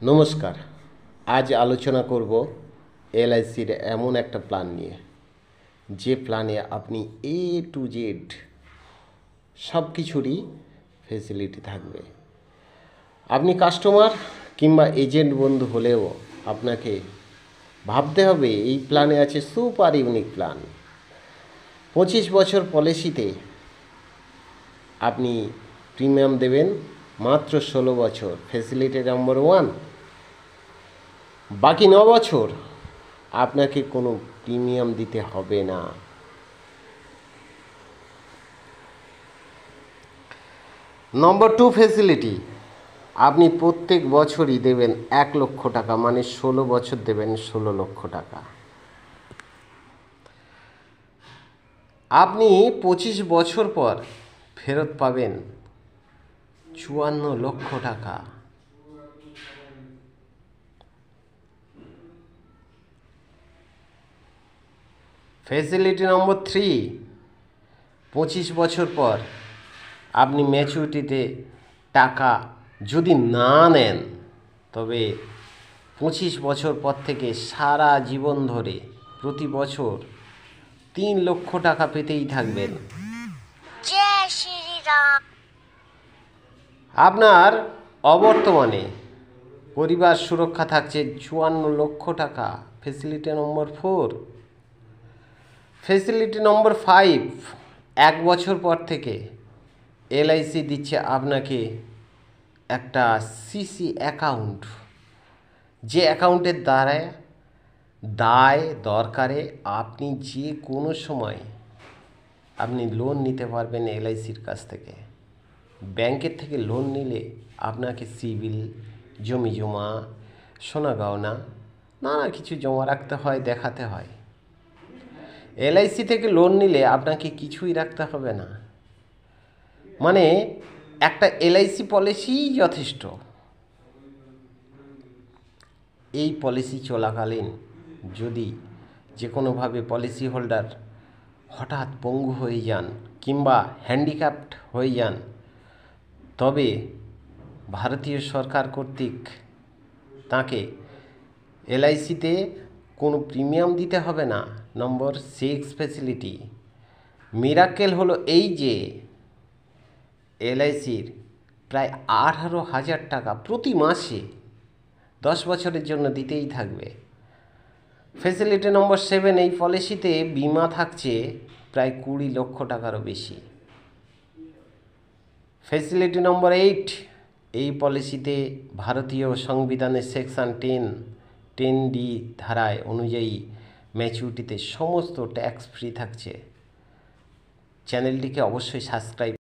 নমস্কার। আজ আলোচনা করব এলআইসির এমন একটা প্ল্যান নিয়ে, যে প্ল্যানে আপনি এ টু জেড সব কিছুরই ফেসিলিটি থাকবে। আপনি কাস্টমার কিংবা এজেন্ট বন্ধু হলেও আপনাকে ভাবতে হবে এই প্ল্যানে আছে সুপার ইউনিক প্ল্যান। 25 বছর পলিসিতে আপনি প্রিমিয়াম দেবেন মাত্র 16 বছর, ফেসিলিটি নাম্বার 1। বাকি 9 বছর আপনাকে কোনো প্রিমিয়াম দিতে হবে না। নম্বর 2 ফেসিলিটি, আপনি প্রত্যেক বছরই দেবেন 1 লক্ষ টাকা, মানে 16 বছর দেবেন 16 লক্ষ টাকা। আপনি 25 বছর পর ফেরত পাবেন 54 লক্ষ টাকা। ফেসিলিটি নম্বর 3, 25 বছর পর আপনি ম্যাচুরিটিতে টাকা যদি না নেন, তবে 25 বছর পর থেকে সারা জীবন ধরে প্রতি বছর 3 লক্ষ টাকা পেতেই থাকবেন। জয় শ্রীরাম। আপনার অবর্তমানে পরিবার সুরক্ষা থাকছে 54 লক্ষ টাকা। ফেসিলিটি নম্বর 4। ফেসিলিটি নম্বর 5, 1 বছর পর থেকে এলআইসি দিচ্ছে আপনাকে একটা সিসি অ্যাকাউন্ট, যে অ্যাকাউন্টের দ্বারা দায় দরকারে আপনি যে কোনো সময় আপনি লোন নিতে পারবেন এলআইসির কাছ থেকে। ব্যাংকের থেকে লোন নিলে আপনাকে সিবিল, জমি জমা, সোনা গয়না নানা কিছু জমা রাখতে হয়, দেখাতে হয়। এলআইসি থেকে লোন নিলে আপনাকে কিছুই রাখতে হবে না, মানে একটা এলআইসি পলিসিই যথেষ্ট। এই পলিসি চলাকালীন যদি যে কোনোভাবে পলিসি হোল্ডার হঠাৎ পঙ্গু হয়ে যান কিংবা হ্যান্ডিক্যাপড হয়ে যান, তবে ভারতীয় সরকার কর্তৃক তাকে এলআইসিতে কোনো প্রিমিয়াম দিতে হবে না। নম্বর 6 ফেসিলিটি, মিরাকেল হলো এই যে এলআইসির প্রায় 18,000 টাকা প্রতি মাসে 10 বছরের জন্য দিতেই থাকবে। ফেসিলিটি নম্বর 7, এই পলিসিতে বিমা থাকছে প্রায় 20 লক্ষ টাকারও বেশি। ফেসিলিটি নম্বর 8, এই পলিসিতে ভারতীয় সংবিধানের সেকশন 10D ধারায় অনুযায়ী ম্যাচুরিটিতে সমস্ত ট্যাক্স ফ্রি থাকছে। চ্যানেলটিকে অবশ্যই সাবস্ক্রাইব